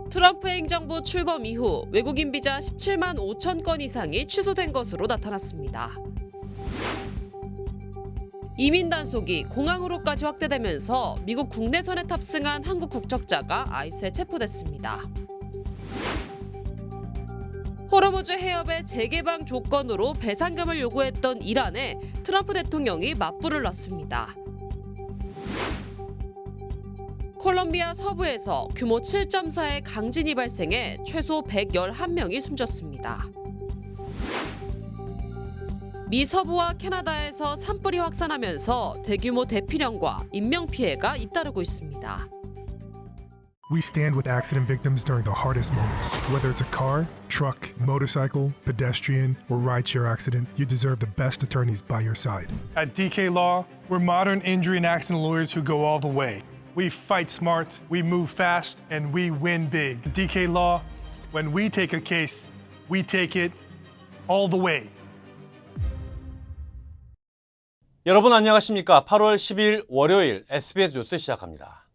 트럼프 행정부 출범 이후 외국인 비자 17만 5천 건 이상이 취소된 것으로 나타났습니다. 이민 단속이 공항으로까지 확대되면서 미국 국내선에 탑승한 한국 국적자가 아이스에 체포됐습니다. 호르무즈 해협의 재개방 조건으로 배상금을 요구했던 이란에 트럼프 대통령이 맞불을 놨습니다. 콜롬비아 서부에서 규모 7.4의 강진이 발생해 최소 111명이 숨졌습니다. 미 서부와 캐나다에서 산불이 확산하면서 대규모 대피령과 인명피해가 잇따르고 있습니다. We stand with accident victims during the hardest moments. Whether it's a car, truck, motorcycle, pedestrian, or rideshare accident, you deserve the best attorneys by your side. At DK Law, we're modern injury and accident lawyers who go all the way. We fight smart, we move fast, and we win big. At DK Law, when we take a case, we take it all the way. 여러분 안녕하십니까? 8월 10일 월요일 SBS 뉴스 시작합니다.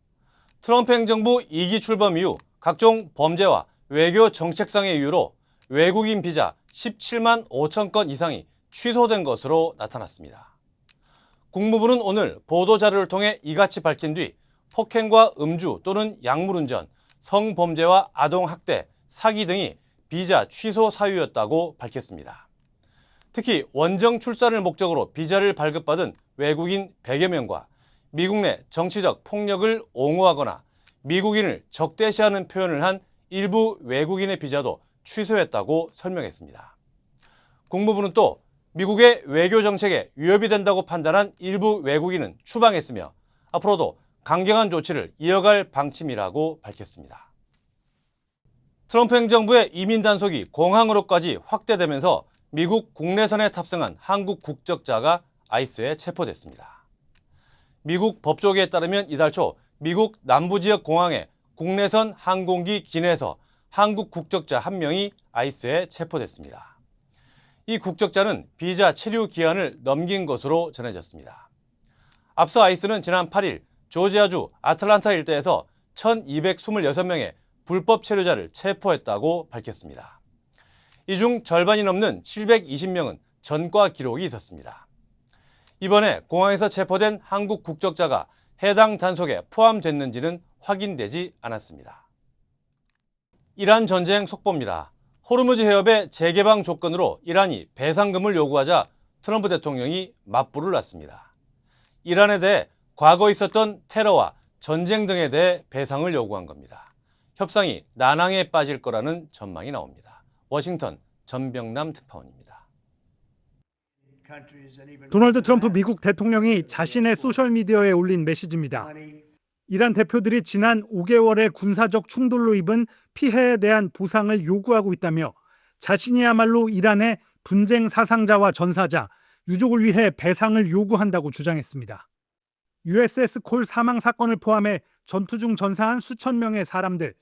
트럼프 행정부 2기 출범 이후 각종 범죄와 외교 정책상의 이유로 외국인 비자 17만 5천 건 이상이 취소된 것으로 나타났습니다. 국무부는 오늘 보도자료를 통해 이같이 밝힌 뒤 폭행과 음주 또는 약물운전, 성범죄와 아동학대, 사기 등이 비자 취소 사유였다고 밝혔습니다. 특히 원정 출산을 목적으로 비자를 발급받은 외국인 100여 명과 미국 내 정치적 폭력을 옹호하거나 미국인을 적대시하는 표현을 한 일부 외국인의 비자도 취소했다고 설명했습니다. 국무부는 또 미국의 외교 정책에 위협이 된다고 판단한 일부 외국인은 추방했으며 앞으로도 강경한 조치를 이어갈 방침이라고 밝혔습니다. 트럼프 행정부의 이민 단속이 공항으로까지 확대되면서 미국 국내선에 탑승한 한국 국적자가 아이스에 체포됐습니다. 미국 법조계에 따르면 이달 초 미국 남부지역 공항에 국내선 항공기 기내에서 한국 국적자 1명이 아이스에 체포됐습니다. 이 국적자는 비자 체류 기한을 넘긴 것으로 전해졌습니다. 앞서 아이스는 지난 8일 조지아주 아틀란타 일대에서 1,226명의 불법 체류자를 체포했다고 밝혔습니다. 이 중 절반이 넘는 720명은 전과 기록이 있었습니다. 이번에 공항에서 체포된 한국 국적자가 해당 단속에 포함됐는지는 확인되지 않았습니다. 이란 전쟁 속보입니다. 호르무즈 해협의 재개방 조건으로 이란이 배상금을 요구하자 트럼프 대통령이 맞불을 놨습니다. 이란에 대해 과거 있었던 테러와 전쟁 등에 대해 배상을 요구한 겁니다. 협상이 난항에 빠질 거라는 전망이 나옵니다. 워싱턴 전병남 특파원입니다. 도널드 트럼프 미국 대통령이 자신의 소셜미디어에 올린 메시지입니다. 이란 대표들이 지난 5개월의 군사적 충돌로 입은 피해에 대한 보상을 요구하고 있다며 자신이야말로 이란의 분쟁 사상자와 전사자, 유족을 위해 배상을 요구한다고 주장했습니다. USS 콜 사망 사건을 포함해 전투 중 전사한 수천 명의 사람들,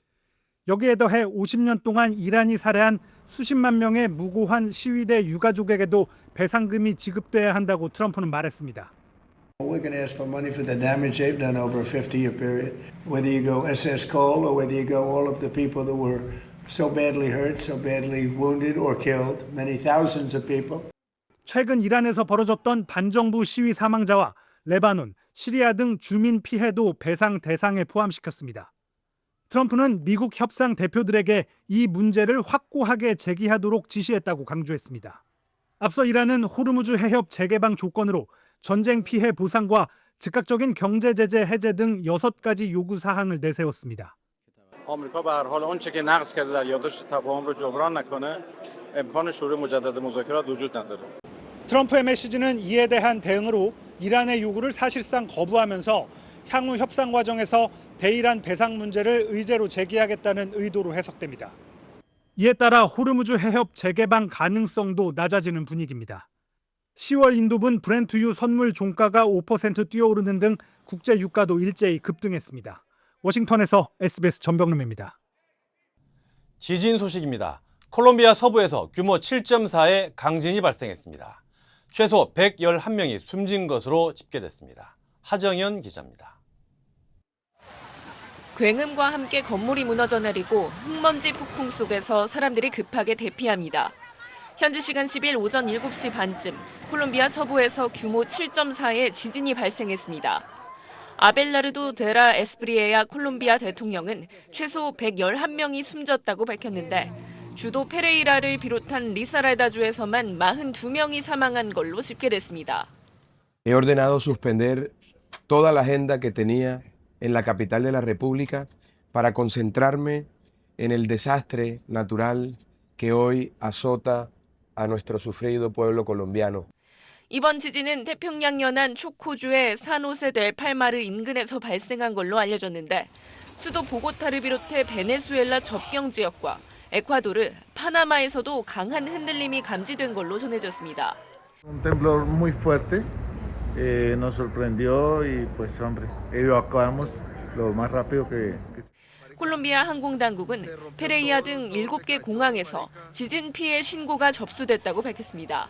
여기에 더해 50년 동안 이란이 살해한 수십만 명의 무고한 시위대 유가족에게도 배상금이 지급돼야 한다고 트럼프는 말했습니다. We're going to ask for money for the damage they've done over a 50-year period. Whether you go SS Cole or whether you go all of the people that were so badly hurt, so badly wounded or killed, many thousands of people. 최근 이란에서 벌어졌던 반정부 시위 사망자와 레바논, 시리아 등 주민 피해도 배상 대상에 포함시켰습니다. 트럼프는 미국 협상 대표들에게 이 문제를 확고하게 제기하도록 지시했다고 강조했습니다. 앞서 이란은 호르무즈 해협 재개방 조건으로 전쟁 피해 보상과 즉각적인 경제 제재 해제 등 6가지 요구 사항을 내세웠습니다. آمریکا به هر حال اونچه که نقض کرده در یادداشت تفاهم رو جبران نکنه امکان شروع مجدد مذاکرات وجود نداره. 트럼프의 메시지는 이에 대한 대응으로 이란의 요구를 사실상 거부하면서 향후 협상 과정에서 대이란 배상 문제를 의제로 제기하겠다는 의도로 해석됩니다. 이에 따라 호르무즈 해협 재개방 가능성도 낮아지는 분위기입니다. 10월 인도분 브렌트유 선물 종가가 5% 뛰어오르는 등 국제 유가도 일제히 급등했습니다. 워싱턴에서 SBS 전병름입니다. 지진 소식입니다. 콜롬비아 서부에서 규모 7.4의 강진이 발생했습니다. 최소 111명이 숨진 것으로 집계됐습니다. 하정현 기자입니다. 굉음과 함께 건물이 무너져 내리고 흙먼지 폭풍 속에서 사람들이 급하게 대피합니다. 현지 시간 10일 오전 7시 반쯤 콜롬비아 서부에서 규모 7.4의 지진이 발생했습니다. 아벨라르도 데라 에스프리에야 콜롬비아 대통령은 최소 111명이 숨졌다고 밝혔는데 주도 페레이라를 비롯한 리사랄다주에서만 42명이 사망한 걸로 집계됐습니다. He ordenado suspender toda la agenda que tenía en la capital de la República para concentrarme en el desastre natural que hoy azota a nuestro sufrido pueblo colombiano. 이번 지진은 태평양 연안 초코주의 산호세 델 팔마르 인근에서 발생한 걸로 알려졌는데 수도 보고타를 비롯해 베네수엘라 접경 지역과 에콰도르, 파나마에서도 강한 흔들림이 감지된 걸로 전해졌습니다. Un temblor muy fuerte, nos sorprendió y pues hombre, evacuamos lo más rápido que 콜롬비아 항공당국은 페레이아 등 7개 공항에서 지진 피해 신고가 접수됐다고 밝혔습니다.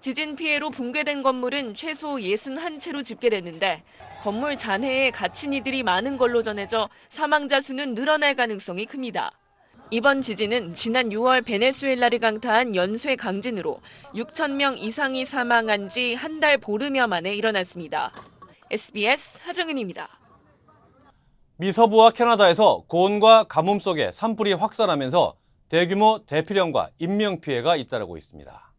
지진 피해로 붕괴된 건물은 최소 61채로 집계됐는데 건물 잔해에 갇힌 이들이 많은 걸로 전해져 사망자 수는 늘어날 가능성이 큽니다. 이번 지진은 지난 6월 베네수엘라를 강타한 연쇄 강진으로 6,000명 이상이 사망한 지 한 달 보름여 만에 일어났습니다. SBS 하정은입니다. 미 서부와 캐나다에서 고온과 가뭄 속에 산불이 확산하면서 대규모 대피령과 인명피해가 잇따르고 있습니다.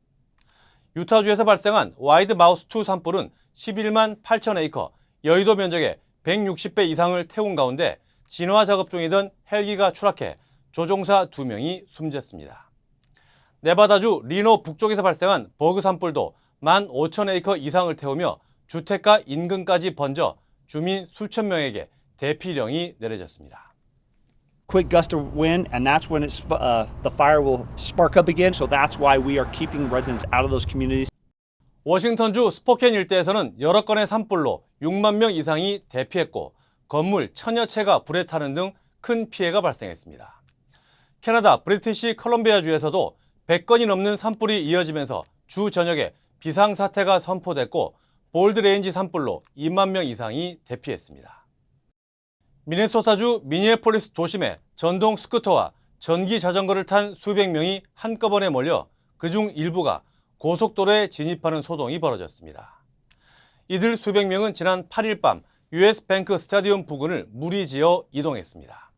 유타주에서 발생한 와이드 마우스 2 산불은 11만 8천 에이커, 여의도 면적의 160배 이상을 태운 가운데 진화 작업 중이던 헬기가 추락해 조종사 2명이 숨졌습니다. 네바다주 리노 북쪽에서 발생한 버그 산불도 15,000에이커 이상을 태우며 주택가 인근까지 번져 주민 수천 명에게 대피령이 내려졌습니다. Quick gust of wind, and that's when the fire will spark up again. So that's why we are keeping residents out of those communities. 워싱턴주 스포켄 일대에서는 여러 건의 산불로 6만 명 이상이 대피했고 건물 천여 채가 불에 타는 등 큰 피해가 발생했습니다. 캐나다 브리티시 컬럼비아주에서도 100건이 넘는 산불이 이어지면서 주 전역에 비상사태가 선포됐고 볼드레인지 산불로 2만 명 이상이 대피했습니다. 미네소타주 미니애폴리스 도심에 전동 스쿠터와 전기 자전거를 탄 수백 명이 한꺼번에 몰려 그중 일부가 고속도로에 진입하는 소동이 벌어졌습니다. 이들 수백 명은 지난 8일 밤 US 뱅크 스타디움 부근을 무리지어 이동했습니다.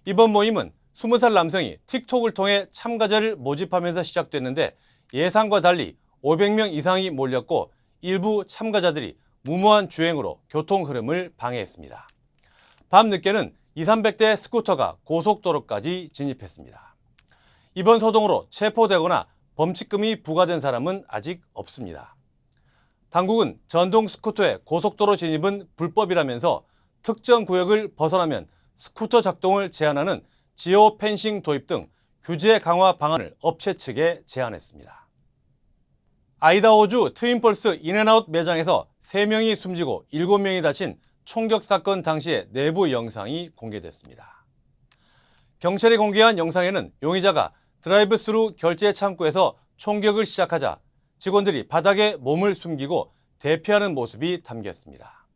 이번 모임은 20살 남성이 틱톡을 통해 참가자를 모집하면서 시작됐는데 예상과 달리 500명 이상이 몰렸고 일부 참가자들이 무모한 주행으로 교통 흐름을 방해했습니다. 밤늦게는 200~300대 스쿠터가 고속도로까지 진입했습니다. 이번 소동으로 체포되거나 범칙금이 부과된 사람은 아직 없습니다. 당국은 전동 스쿠터의 고속도로 진입은 불법이라면서 특정 구역을 벗어나면 스쿠터 작동을 제한하는 지오 펜싱 도입 등 규제 강화 방안을 업체 측에 제안했습니다. 아이다호주 트윈펄스 인앤아웃 매장에서 3명이 숨지고 7명이 다친 총격 사건 당시의 내부 영상이 공개됐습니다. 경찰이 공개한 영상에는 용의자가 드라이브 스루 결제 창구에서 총격을 시작하자 직원들이 바닥에 몸을 숨기고 대피하는 모습이 담겼습니다.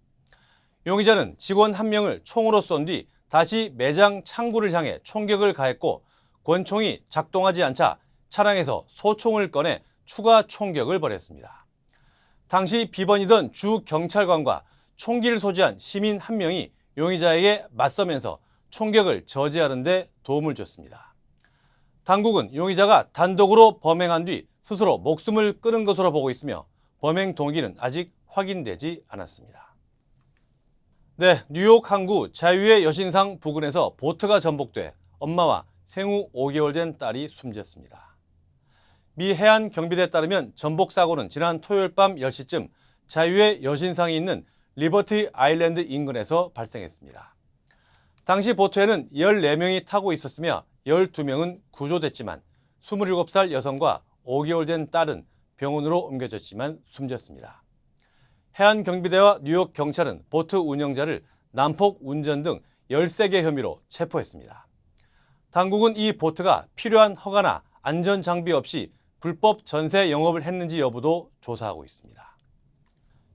용의자는 직원 1명을 총으로 쏜 뒤 다시 매장 창구를 향해 총격을 가했고 권총이 작동하지 않자 차량에서 소총을 꺼내 추가 총격을 벌였습니다. 당시 비번이던 주 경찰관과 총기를 소지한 시민 1명이 용의자에게 맞서면서 총격을 저지하는 데 도움을 줬습니다. 당국은 용의자가 단독으로 범행한 뒤 스스로 목숨을 끊은 것으로 보고 있으며 범행 동기는 아직 확인되지 않았습니다. 네, 뉴욕 항구 자유의 여신상 부근에서 보트가 전복돼 엄마와 생후 5개월 된 딸이 숨졌습니다. 미 해안 경비대에 따르면 전복 사고는 지난 토요일 밤 10시쯤 자유의 여신상이 있는 리버티 아일랜드 인근에서 발생했습니다. 당시 보트에는 14명이 타고 있었으며 12명은 구조됐지만 27살 여성과 5개월 된 딸은 병원으로 옮겨졌지만 숨졌습니다. 해안경비대와 뉴욕 경찰은 보트 운영자를 난폭 운전 등 13개 혐의로 체포했습니다. 당국은 이 보트가 필요한 허가나 안전장비 없이 불법 전세 영업을 했는지 여부도 조사하고 있습니다.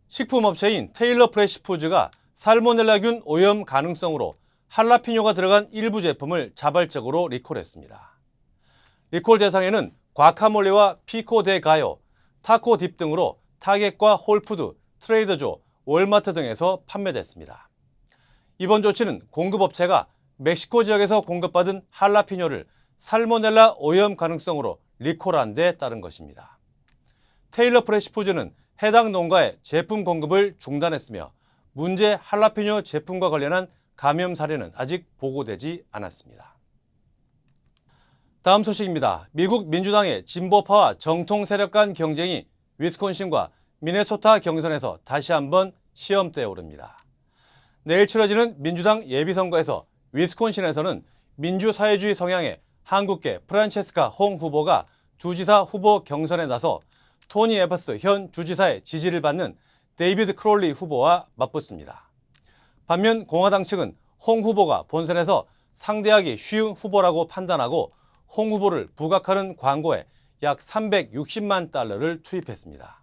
식품업체인 테일러 프레시 푸즈가 살모넬라균 오염 가능성으로 할라피뇨가 들어간 일부 제품을 자발적으로 리콜했습니다. 리콜 대상에는 과카몰레와 피코 데 가요, 타코 딥 등으로 타겟과 홀푸드, 트레이더조, 월마트 등에서 판매됐습니다. 이번 조치는 공급업체가 멕시코 지역에서 공급받은 할라피뇨를 살모넬라 오염 가능성으로 리콜한 데 따른 것입니다. 테일러 프레시 푸즈는 해당 농가의 제품 공급을 중단했으며 문제 할라피뇨 제품과 관련한 감염 사례는 아직 보고되지 않았습니다. 다음 소식입니다. 미국 민주당의 진보파와 정통 세력 간 경쟁이 위스콘신과 미네소타 경선에서 다시 한번 시험대에 오릅니다. 내일 치러지는 민주당 예비선거에서 위스콘신에서는 민주사회주의 성향의 한국계 프란체스카 홍 후보가 주지사 후보 경선에 나서 토니 에버스 현 주지사의 지지를 받는 데이비드 크롤리 후보와 맞붙습니다. 반면 공화당 측은 홍 후보가 본선에서 상대하기 쉬운 후보라고 판단하고 홍 후보를 부각하는 광고에 약 360만 달러를 투입했습니다.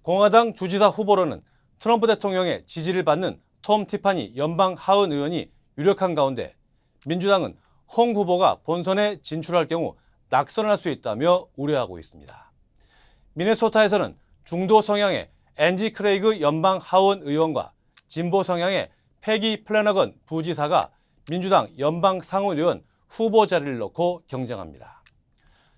공화당 주지사 후보로는 트럼프 대통령의 지지를 받는 톰 티파니 연방 하원 의원이 유력한 가운데 민주당은 홍 후보가 본선에 진출할 경우 낙선할 수 있다며 우려하고 있습니다. 미네소타에서는 중도 성향의 앤지 크레이그 연방 하원 의원과 진보 성향의 패기 플래너건 부지사가 민주당 연방 상원 의원 후보 자리를 놓고 경쟁합니다.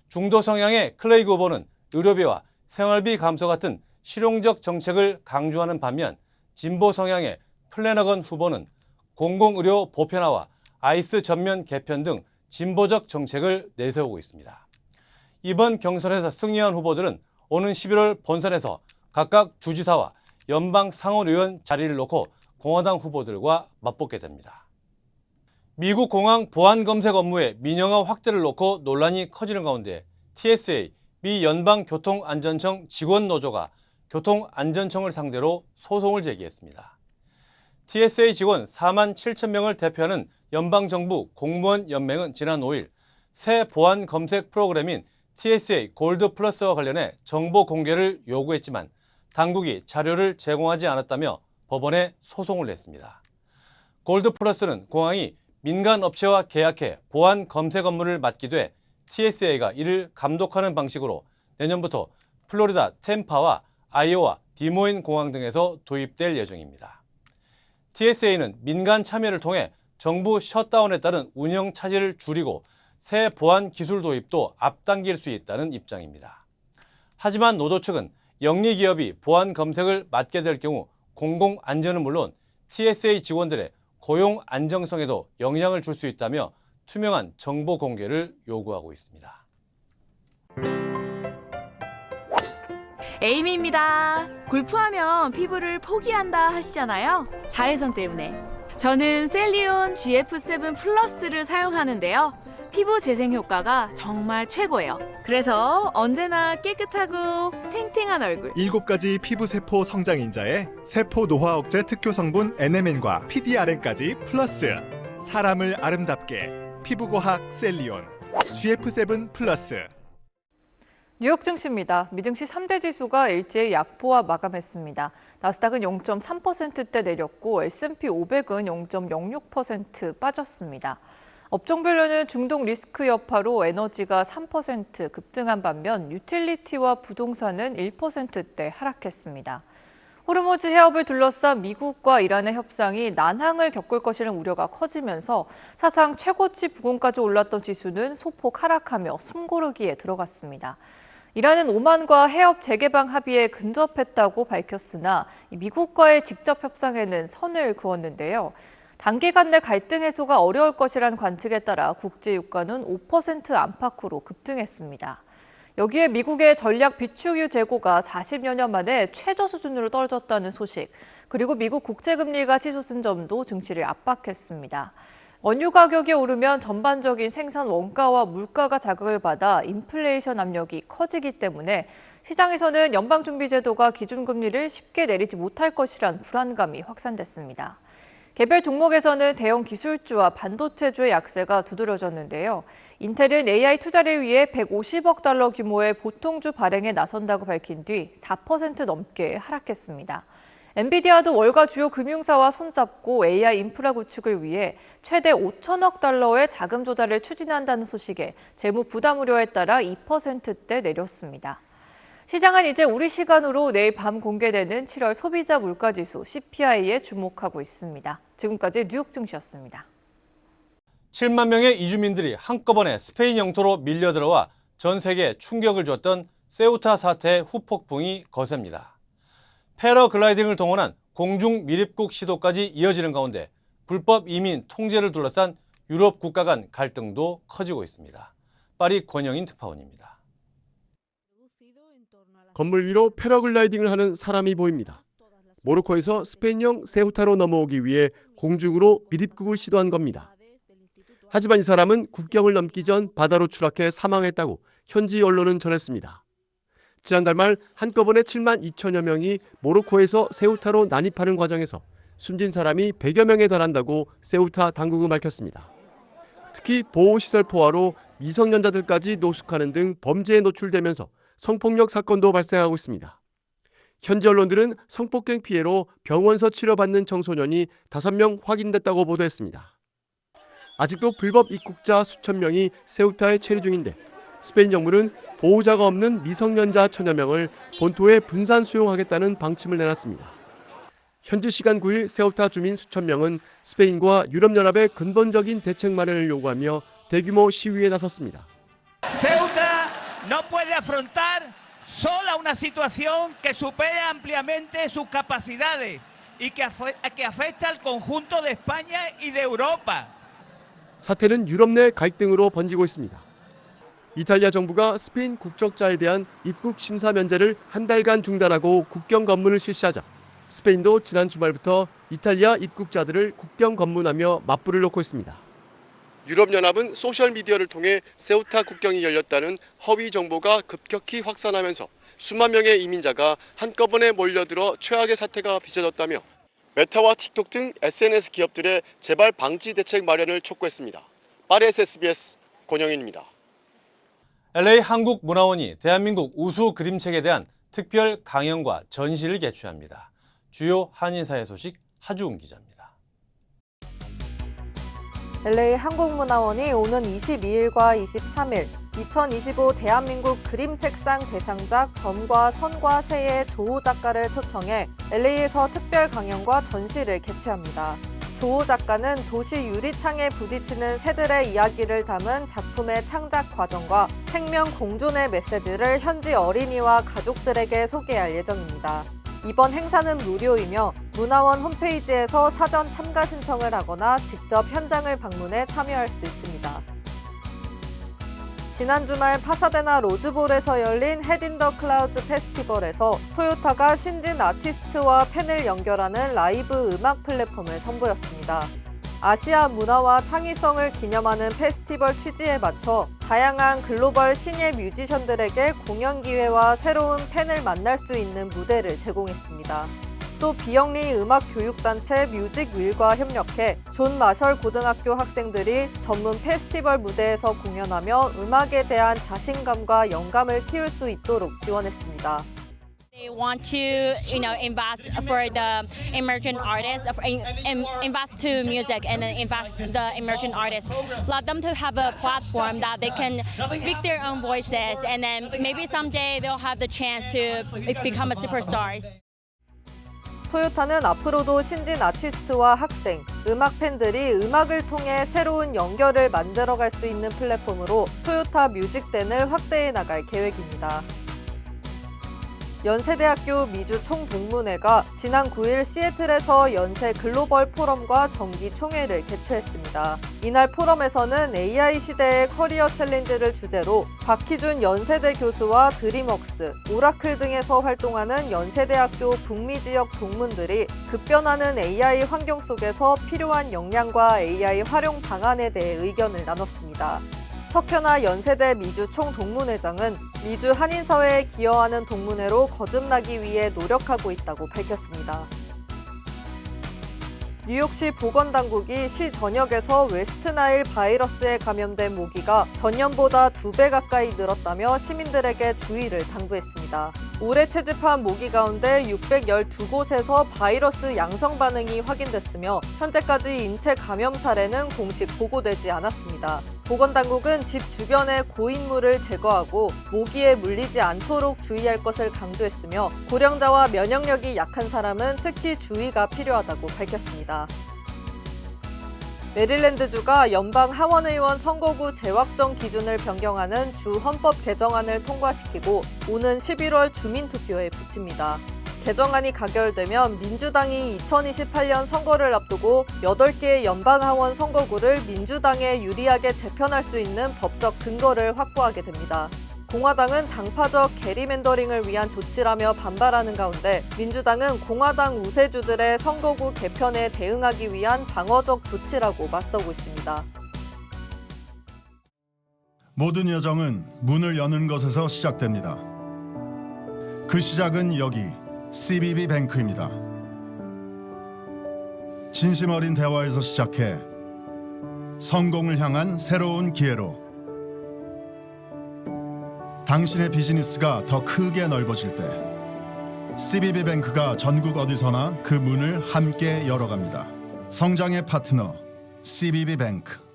중도 성향의 클레이그 후보는 의료비와 생활비 감소 같은 실용적 정책을 강조하는 반면 진보 성향의 플래너건 후보는 공공의료 보편화와 아이스 전면 개편 등 진보적 정책을 내세우고 있습니다. 이번 경선에서 승리한 후보들은 오는 11월 본선에서 각각 주지사와 연방 상원의원 자리를 놓고 공화당 후보들과 맞붙게 됩니다. 미국 공항 보안 검색 업무의 민영화 확대를 놓고 논란이 커지는 가운데 TSA, 미 연방교통안전청 직원노조가 교통안전청을 상대로 소송을 제기했습니다. TSA 직원 4만 7천 명을 대표하는 연방정부 공무원 연맹은 지난 5일 새 보안 검색 프로그램인 TSA 골드 플러스와 관련해 정보 공개를 요구했지만 당국이 자료를 제공하지 않았다며 법원에 소송을 냈습니다. 골드 플러스는 공항이 민간 업체와 계약해 보안 검색 업무를 맡게 돼 TSA가 이를 감독하는 방식으로 내년부터 플로리다 템파와 아이오와 디모인 공항 등에서 도입될 예정입니다. TSA는 민간 참여를 통해 정부 셧다운에 따른 운영 차질을 줄이고 새 보안 기술 도입도 앞당길 수 있다는 입장입니다. 하지만 노조 측은 영리 기업이 보안 검색을 맡게 될 경우 공공 안전은 물론 TSA 직원들의 고용 안정성에도 영향을 줄 수 있다며 투명한 정보 공개를 요구하고 있습니다. 에이미입니다. 골프하면 피부를 포기한다 하시잖아요. 자외선 때문에. 저는 셀리온 GF7 플러스를 사용하는데요. 피부 재생 효과가 정말 최고예요. 그래서 언제나 깨끗하고 탱탱한 얼굴. 7가지 피부세포 성장인자에 세포 노화 억제 특효 성분 NMN과 PDRN까지 플러스. 사람을 아름답게 피부과학 셀리온 GF7 플러스. 뉴욕 증시입니다. 미증시 3대 지수가 일제히 약보와 마감했습니다. 나스닥은 0.3%대 내렸고 S&P 500은 0.06% 빠졌습니다. 업종별로는 중동 리스크 여파로 에너지가 3% 급등한 반면 유틸리티와 부동산은 1%대 하락했습니다. 호르무즈 해협을 둘러싼 미국과 이란의 협상이 난항을 겪을 것이라는 우려가 커지면서 사상 최고치 부근까지 올랐던 지수는 소폭 하락하며 숨고르기에 들어갔습니다. 이란은 오만과 해협 재개방 합의에 근접했다고 밝혔으나 미국과의 직접 협상에는 선을 그었는데요. 단기간 내 갈등 해소가 어려울 것이라는 관측에 따라 국제 유가는 5% 안팎으로 급등했습니다. 여기에 미국의 전략 비축유 재고가 40여 년 만에 최저 수준으로 떨어졌다는 소식, 그리고 미국 국제금리가 치솟은 점도 증시를 압박했습니다. 원유 가격이 오르면 전반적인 생산 원가와 물가가 자극을 받아 인플레이션 압력이 커지기 때문에 시장에서는 연방준비제도가 기준금리를 쉽게 내리지 못할 것이란 불안감이 확산됐습니다. 개별 종목에서는 대형 기술주와 반도체주의 약세가 두드러졌는데요. 인텔은 AI 투자를 위해 150억 달러 규모의 보통주 발행에 나선다고 밝힌 뒤 4% 넘게 하락했습니다. 엔비디아도 월가 주요 금융사와 손잡고 AI 인프라 구축을 위해 최대 5천억 달러의 자금 조달을 추진한다는 소식에 재무 부담 우려에 따라 2%대 내렸습니다. 시장은 이제 우리 시간으로 내일 밤 공개되는 7월 소비자 물가지수 CPI에 주목하고 있습니다. 지금까지 뉴욕 증시였습니다. 7만 명의 이주민들이 한꺼번에 스페인 영토로 밀려들어와 전 세계에 충격을 줬던 세우타 사태의 후폭풍이 거셉니다. 패러글라이딩을 동원한 공중 밀입국 시도까지 이어지는 가운데 불법 이민 통제를 둘러싼 유럽 국가 간 갈등도 커지고 있습니다. 파리 권영인 특파원입니다. 건물 위로 패러글라이딩을 하는 사람이 보입니다. 모로코에서 스페인령 세우타로 넘어오기 위해 공중으로 밀입국을 시도한 겁니다. 하지만 이 사람은 국경을 넘기 전 바다로 추락해 사망했다고 현지 언론은 전했습니다. 지난달 말 한꺼번에 7만 2천여 명이 모로코에서 세우타로 난입하는 과정에서 숨진 사람이 100여 명에 달한다고 세우타 당국은 밝혔습니다. 특히 보호시설 포화로 미성년자들까지 노숙하는 등 범죄에 노출되면서 성폭력 사건도 발생하고 있습니다. 현지 언론들은 성폭행 피해로 병원서 치료받는 청소년이 5명 확인됐다고 보도했습니다. 아직도 불법 입국자 수천 명이 세우타에 체류 중인데 스페인 정부는 보호자가 없는 미성년자 천여 명을 본토에 분산 수용하겠다는 방침을 내놨습니다. 현지 시간 9일 세우타 주민 수천 명은 스페인과 유럽연합의 근본적인 대책 마련을 요구하며 대규모 시위에 나섰습니다. Ceuta no puede afrontar sola una situación que supera ampliamente sus capacidades y que afecta al conjunto de España y de Europa. 사태는 유럽 내 갈등으로 번지고 있습니다. 이탈리아 정부가 스페인 국적자에 대한 입국 심사 면제를 한 달간 중단하고 국경 검문을 실시하자 스페인도 지난 주말부터 이탈리아 입국자들을 국경 검문하며 맞불을 놓고 있습니다. 유럽연합은 소셜미디어를 통해 세우타 국경이 열렸다는 허위 정보가 급격히 확산하면서 수만 명의 이민자가 한꺼번에 몰려들어 최악의 사태가 빚어졌다며 메타와 틱톡 등 SNS 기업들의 재발 방지 대책 마련을 촉구했습니다. 파리에서 SBS 권영인입니다. LA 한국문화원이 대한민국 우수 그림책에 대한 특별 강연과 전시를 개최합니다. 주요 한인사회 소식 하주웅 기자입니다. LA 한국문화원이 오는 22일과 23일 2025 대한민국 그림책상 대상작 점과 선과 새의 조호 작가를 초청해 LA에서 특별 강연과 전시를 개최합니다. 조호 작가는 도시 유리창에 부딪히는 새들의 이야기를 담은 작품의 창작 과정과 생명 공존의 메시지를 현지 어린이와 가족들에게 소개할 예정입니다. 이번 행사는 무료이며 문화원 홈페이지에서 사전 참가 신청을 하거나 직접 현장을 방문해 참여할 수 있습니다. 지난 주말 파사데나 로즈볼에서 열린 헤드 인 더 클라우즈 페스티벌에서 토요타가 신진 아티스트와 팬을 연결하는 라이브 음악 플랫폼을 선보였습니다. 아시아 문화와 창의성을 기념하는 페스티벌 취지에 맞춰 다양한 글로벌 신예 뮤지션들에게 공연 기회와 새로운 팬을 만날 수 있는 무대를 제공했습니다. 또 비영리 음악 교육단체 뮤직윌과 협력해 존 마셜 고등학교 학생들이 전문 페스티벌 무대에서 공연하며 음악에 대한 자신감과 영감을 키울 수 있도록 지원했습니다. They want to, invest for the emerging artists, invest to music and invest the emerging artists. Let them to have a platform that they can speak their own voices, and then maybe someday they'll have the chance to become a superstars. 토요타는 앞으로도 신진 아티스트와 학생, 음악 팬들이 음악을 통해 새로운 연결을 만들어갈 수 있는 플랫폼으로 토요타 뮤직댄을 확대해 나갈 계획입니다. 연세대학교 미주 총동문회가 지난 9일 시애틀에서 연세 글로벌 포럼과 정기 총회를 개최했습니다. 이날 포럼에서는 AI 시대의 커리어 챌린지를 주제로 박희준 연세대 교수와 드림웍스, 오라클 등에서 활동하는 연세대학교 북미 지역 동문들이 급변하는 AI 환경 속에서 필요한 역량과 AI 활용 방안에 대해 의견을 나눴습니다. 석현아 연세대 미주 총동문회장은 미주 한인사회에 기여하는 동문회로 거듭나기 위해 노력하고 있다고 밝혔습니다. 뉴욕시 보건당국이 시 전역에서 웨스트나일 바이러스에 감염된 모기가 전년보다 2배 가까이 늘었다며 시민들에게 주의를 당부했습니다. 올해 채집한 모기 가운데 612곳에서 바이러스 양성 반응이 확인됐으며 현재까지 인체 감염 사례는 공식 보고되지 않았습니다. 보건당국은 집 주변의 고인물을 제거하고 모기에 물리지 않도록 주의할 것을 강조했으며 고령자와 면역력이 약한 사람은 특히 주의가 필요하다고 밝혔습니다. 메릴랜드주가 연방 하원의원 선거구 재확정 기준을 변경하는 주 헌법 개정안을 통과시키고 오는 11월 주민투표에 붙입니다. 개정안이 가결되면 민주당이 2028년 선거를 앞두고 8개의 연방하원 선거구를 민주당에 유리하게 재편할 수 있는 법적 근거를 확보하게 됩니다. 공화당은 당파적 게리맨더링을 위한 조치라며 반발하는 가운데 민주당은 공화당 우세주들의 선거구 개편에 대응하기 위한 방어적 조치라고 맞서고 있습니다. 모든 여정은 문을 여는 것에서 시작됩니다. 그 시작은 여기 CBB 뱅크입니다. 진심 어린 대화에서 시작해 성공을 향한 새로운 기회로 당신의 비즈니스가 더 크게 넓어질 때 CBB 뱅크가 전국 어디서나 그 문을 함께 열어갑니다. 성장의 파트너 CBB 뱅크.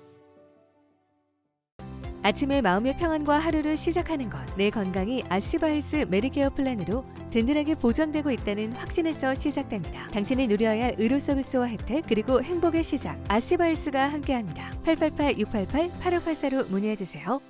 아침에 마음의 평안과 하루를 시작하는 것. 내 건강이 아스바헬스 메디케어 플랜으로 든든하게 보장되고 있다는 확신에서 시작됩니다. 당신이 누려야 할 의료 서비스와 혜택 그리고 행복의 시작. 아스바헬스가 함께합니다. 888-688-8584로 문의해주세요.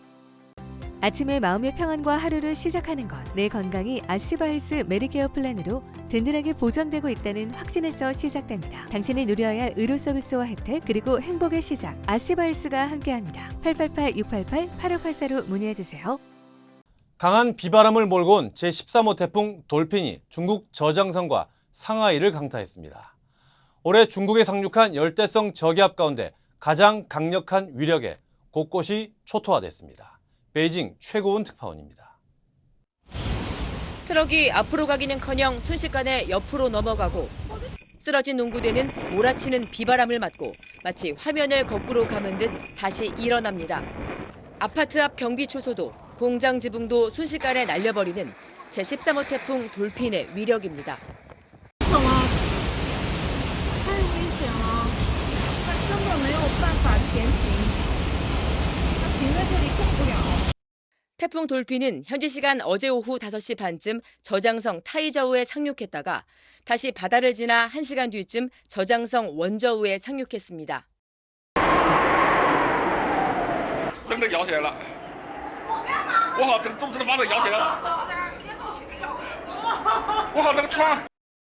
아침에 마음의 평안과 하루를 시작하는 것. 내 건강이 아스바헬스 메디케어 플랜으로 든든하게 보장되고 있다는 확신에서 시작됩니다. 당신이 누려야 할 의료 서비스와 혜택 그리고 행복의 시작. 아스바헬스가 함께합니다. 888-688-8584로 문의해주세요. 강한 비바람을 몰고 온 제13호 태풍 돌핀이 중국 저장성과 상하이를 강타했습니다. 올해 중국에 상륙한 열대성 저기압 가운데 가장 강력한 위력에 곳곳이 초토화됐습니다. 베이징 최고은 특파원입니다. 트럭이 앞으로 가기는커녕 순식간에 옆으로 넘어가고 쓰러진 농구대는 몰아치는 비바람을 맞고 마치 화면을 거꾸로 감은 듯 다시 일어납니다. 아파트 앞 경비초소도 공장 지붕도 순식간에 날려버리는 제13호 태풍 돌핀의 위력입니다. 태풍 돌핀은 현지 시간 어제 오후 5시 반쯤 저장성 타이저우에 상륙했다가 다시 바다를 지나 1시간 뒤쯤 저장성 원저우에 상륙했습니다.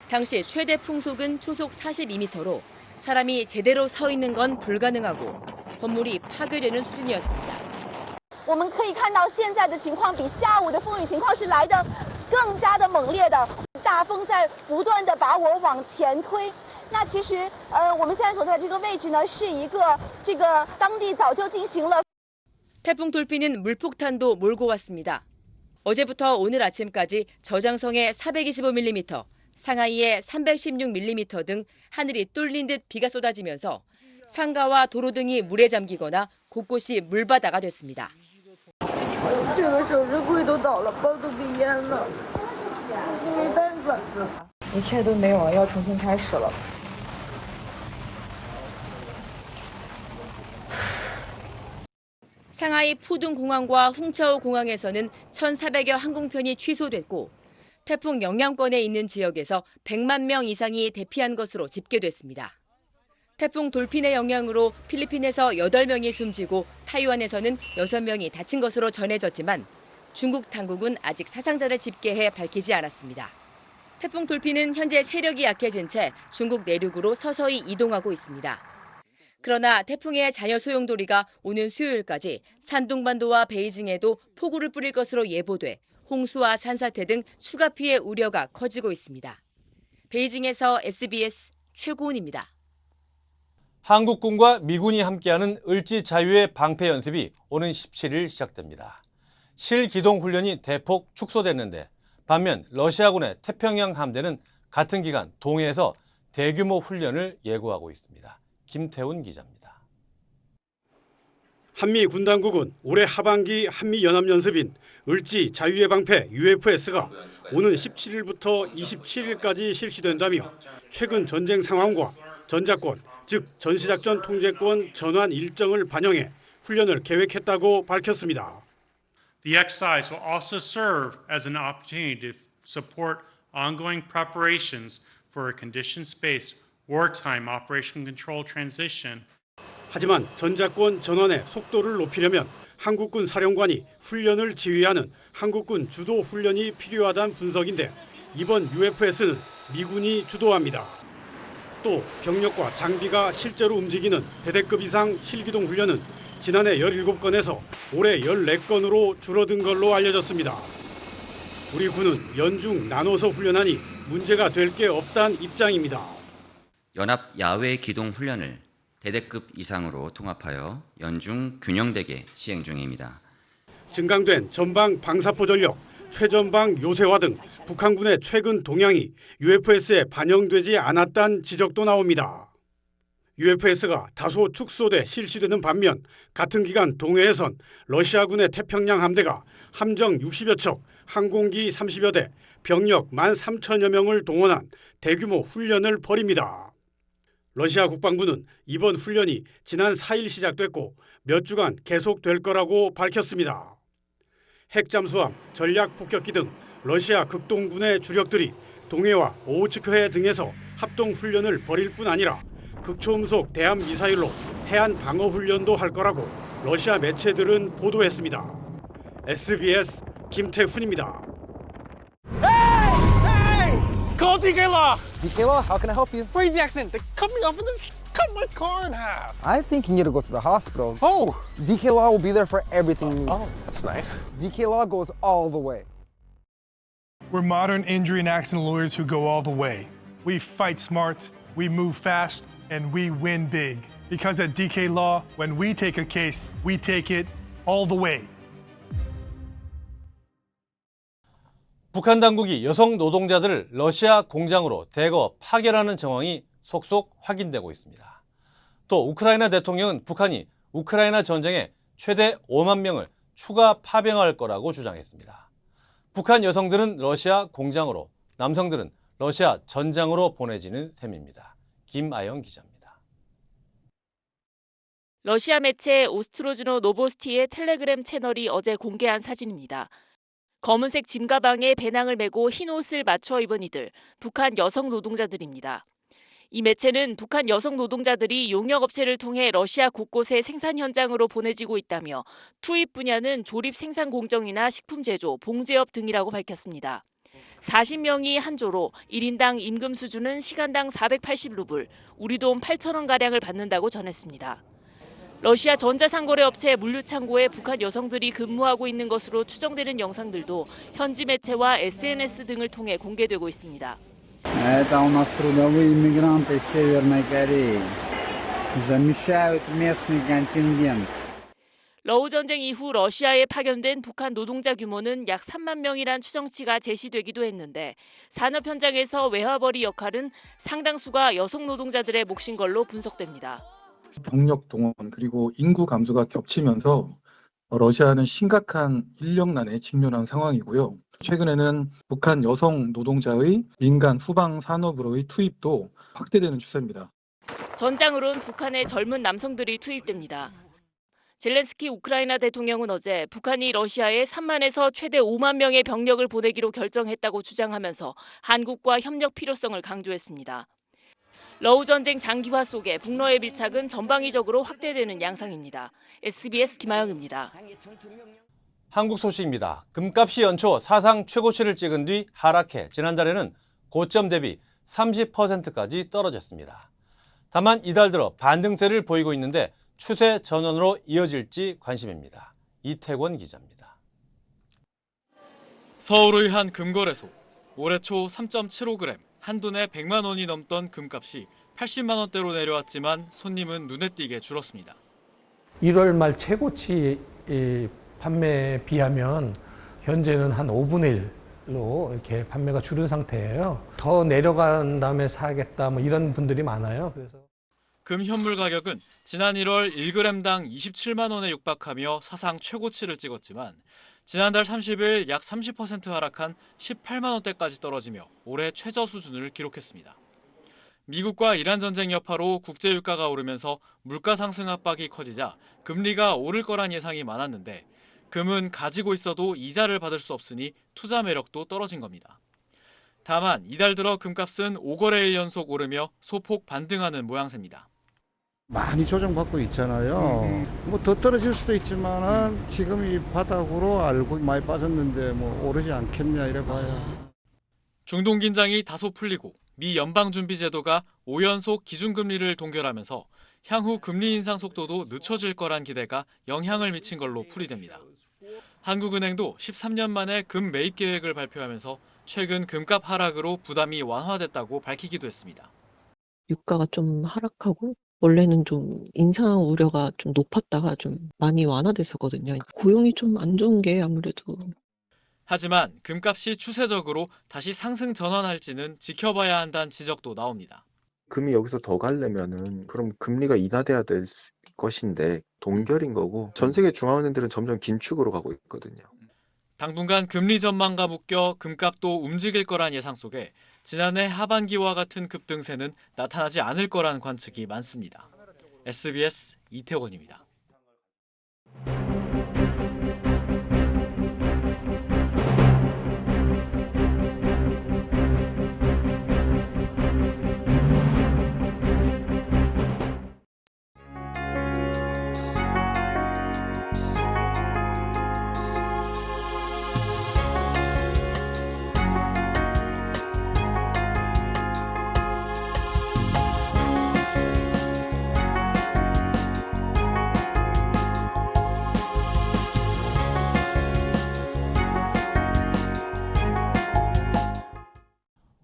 당시 최대 풍속은 초속 42m로 사람이 제대로 서 있는 건 불가능하고 건물이 파괴되는 수준이었습니다. 我们可以看到现在的情况比下午的风雨情况是来得更加的猛烈的，大风在不断的把我往前推。那其实我们现在所在的这个位置呢，是一个当地早就进行了。 태풍 돌핀은 물폭탄도 몰고 왔습니다. 어제부터 오늘 아침까지 저장성에 425mm, 상하이에 316mm 등 하늘이 뚫린 듯 비가 쏟아지면서 상가와 도로 등이 물에 잠기거나 곳곳이 물바다가 됐습니다. 这个手指柜都倒了，包都被淹了，没办法，一切都没有了，要重新开始了。 상하이 푸둥 공항과 홍차오 공항에서는 1,400여 항공편이 취소됐고 태풍 영향권에 있는 지역에서 100만 명 이상이 대피한 것으로 집계됐습니다. 태풍 돌핀의 영향으로 필리핀에서 8명이 숨지고 타이완에서는 6명이 다친 것으로 전해졌지만 중국 당국은 아직 사상자를 집계해 밝히지 않았습니다. 태풍 돌핀은 현재 세력이 약해진 채 중국 내륙으로 서서히 이동하고 있습니다. 그러나 태풍의 잔여 소용돌이가 오는 수요일까지 산둥반도와 베이징에도 폭우를 뿌릴 것으로 예보돼 홍수와 산사태 등 추가 피해 우려가 커지고 있습니다. 베이징에서 SBS 최고은입니다. 한국군과 미군이 함께하는 을지 자유의 방패 연습이 오는 17일 시작됩니다. 실기동 훈련이 대폭 축소됐는데 반면 러시아군의 태평양 함대는 같은 기간 동해에서 대규모 훈련을 예고하고 있습니다. 김태훈 기자입니다. 한미 군당국은 올해 하반기 한미 연합연습인 을지 자유의 방패 UFS가 오는 17일부터 27일까지 실시된다며 최근 전쟁 상황과 전자권, 즉 전시작전 통제권 전환 일정을 반영해 훈련을 계획했다고 밝혔습니다. The exercise will also serve as an opportunity to support ongoing preparations for a conditions-based wartime operation control transition. 하지만 전자권 전환의 속도를 높이려면 한국군 사령관이 훈련을 지휘하는 한국군 주도 훈련이 필요하다는 분석인데 이번 UFS는 미군이 주도합니다. 또 병력과 장비가 실제로 움직이는 대대급 이상 실기동 훈련은 지난해 17건에서 올해 14건으로 줄어든 걸로 알려졌습니다. 우리 군은 연중 나눠서 훈련하니 문제가 될 게 없다는 입장입니다. 연합 야외 기동 훈련을 대대급 이상으로 통합하여 연중 균형되게 시행 중입니다. 증강된 전방 방사포 전력, 최전방 요새화 등 북한군의 최근 동향이 UFS에 반영되지 않았다는 지적도 나옵니다. UFS가 다소 축소돼 실시되는 반면 같은 기간 동해에선 러시아군의 태평양 함대가 함정 60여 척, 항공기 30여 대, 병력 13,000여 명을 동원한 대규모 훈련을 벌입니다. 러시아 국방부는 이번 훈련이 지난 4일 시작됐고 몇 주간 계속될 거라고 밝혔습니다. 핵잠수함, 전략폭격기 등 러시아 극동군의 주력들이 동해와 오호츠크해 등에서 합동훈련을 벌일 뿐 아니라 극초음속 대함 미사일로 해안 방어 훈련도 할 거라고 러시아 매체들은 보도했습니다. SBS 김태훈입니다. Call DK Law! DK Law, how can I help you? Crazy accident. They cut me off and then cut my car in half. I think you need to go to the hospital. Oh! DK Law will be there for everything you need. Oh, that's nice. DK Law goes all the way. We're modern injury and accident lawyers who go all the way. We fight smart, we move fast, and we win big. Because at DK Law, when we take a case, we take it all the way. 북한 당국이 여성 노동자들을 러시아 공장으로 대거 파견하는 정황이 속속 확인되고 있습니다. 또 우크라이나 대통령은 북한이 우크라이나 전쟁에 최대 5만 명을 추가 파병할 거라고 주장했습니다. 북한 여성들은 러시아 공장으로, 남성들은 러시아 전장으로 보내지는 셈입니다. 김아영 기자입니다. 러시아 매체 오스트로즈노 노보스티의 텔레그램 채널이 어제 공개한 사진입니다. 검은색 짐 가방에 배낭을 메고 흰 옷을 맞춰 입은 이들, 북한 여성 노동자들입니다. 이 매체는 북한 여성 노동자들이 용역업체를 통해 러시아 곳곳의 생산 현장으로 보내지고 있다며 투입 분야는 조립 생산 공정이나 식품 제조, 봉제업 등이라고 밝혔습니다. 40명이 한 조로 1인당 임금 수준은 시간당 480루블, 우리 돈 8,000원가량을 받는다고 전했습니다. 러시아 전자상거래 업체 물류창고에 북한 여성들이 근무하고 있는 것으로 추정되는 영상들도 현지 매체와 SNS 등을 통해 공개되고 있습니다. Это у нас трудовые иммигранты из Северной Кореи. Замещают местный контингент. 러우 전쟁 이후 러시아에 파견된 북한 노동자 규모는 약 3만 명이란 추정치가 제시되기도 했는데 산업 현장에서 외화벌이 역할은 상당수가 여성 노동자들의 몫인 걸로 분석됩니다. 병력 동원 그리고 인구 감소가 겹치면서 러시아는 심각한 인력난에 직면한 상황이고요. 최근에는 북한 여성 노동자의 민간 후방 산업으로의 투입도 확대되는 추세입니다. 전장으론 북한의 젊은 남성들이 투입됩니다. 젤렌스키 우크라이나 대통령은 어제 북한이 러시아에 3만에서 최대 5만 명의 병력을 보내기로 결정했다고 주장하면서 한국과 협력 필요성을 강조했습니다. 러우 전쟁 장기화 속에 북러의 밀착은 전방위적으로 확대되는 양상입니다. SBS 김아영입니다. 한국 소식입니다. 금값이 연초 사상 최고치를 찍은 뒤 하락해 지난달에는 고점 대비 30%까지 떨어졌습니다. 다만 이달 들어 반등세를 보이고 있는데 추세 전환으로 이어질지 관심입니다. 이태권 기자입니다. 서울의 한 금거래소. 올해 초 3.75g, 한돈에 100만 원이 넘던 금값이 80만 원대로 내려왔지만 손님은 눈에 띄게 줄었습니다. 1월 말 최고치 판매에 비하면 현재는 한 5분의 로 이렇게 판매가 줄은 상태예요. 더 내려간 다음에 사야겠다 뭐 이런 분들이 많아요. 그래서 금 현물 가격은 지난 1월 1g당 27만 원에 육박하며 사상 최고치를 찍었지만 지난달 30일 약 30% 하락한 18만 원대까지 떨어지며 올해 최저 수준을 기록했습니다. 미국과 이란 전쟁 여파로 국제 유가가 오르면서 물가 상승 압박이 커지자 금리가 오를 거란 예상이 많았는데 금은 가지고 있어도 이자를 받을 수 없으니 투자 매력도 떨어진 겁니다. 다만 이달 들어 금값은 5거래일 연속 오르며 소폭 반등하는 모양새입니다. 많이 조정받고 있잖아요. 뭐 더 떨어질 수도 있지만은 지금 이 바닥으로 알고 많이 빠졌는데 뭐 오르지 않겠냐 이래 봐요. 중동 긴장이 다소 풀리고 미 연방준비제도가 5연속 기준금리를 동결하면서 향후 금리 인상 속도도 늦춰질 거란 기대가 영향을 미친 걸로 풀이됩니다. 한국은행도 13년 만에 금 매입 계획을 발표하면서 최근 금값 하락으로 부담이 완화됐다고 밝히기도 했습니다. 유가가 좀 하락하고 원래는 좀 인상 우려가 좀 높았다가 좀 많이 완화됐었거든요. 고용이 좀 안 좋은 게 아무래도. 하지만 금값이 추세적으로 다시 상승 전환할지는 지켜봐야 한다는 지적도 나옵니다. 금이 여기서 더 가려면은 그럼 금리가 인하돼야 될 것인데 동결인 거고 전 세계 중앙은행들은 점점 긴축으로 가고 있거든요. 당분간 금리 전망과 묶여 금값도 움직일 거란 예상 속에 지난해 하반기와 같은 급등세는 나타나지 않을 거란 관측이 많습니다. SBS 이태원입니다.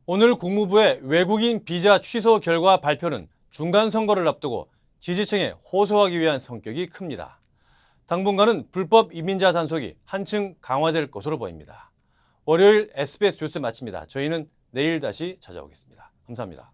오늘 국무부의 외국인 비자 취소 결과 발표는 중간 선거를 앞두고 지지층에 호소하기 위한 성격이 큽니다. 당분간은 불법 이민자 단속이 한층 강화될 것으로 보입니다. 월요일 SBS 뉴스 마칩니다. 저희는 내일 다시 찾아오겠습니다. 감사합니다.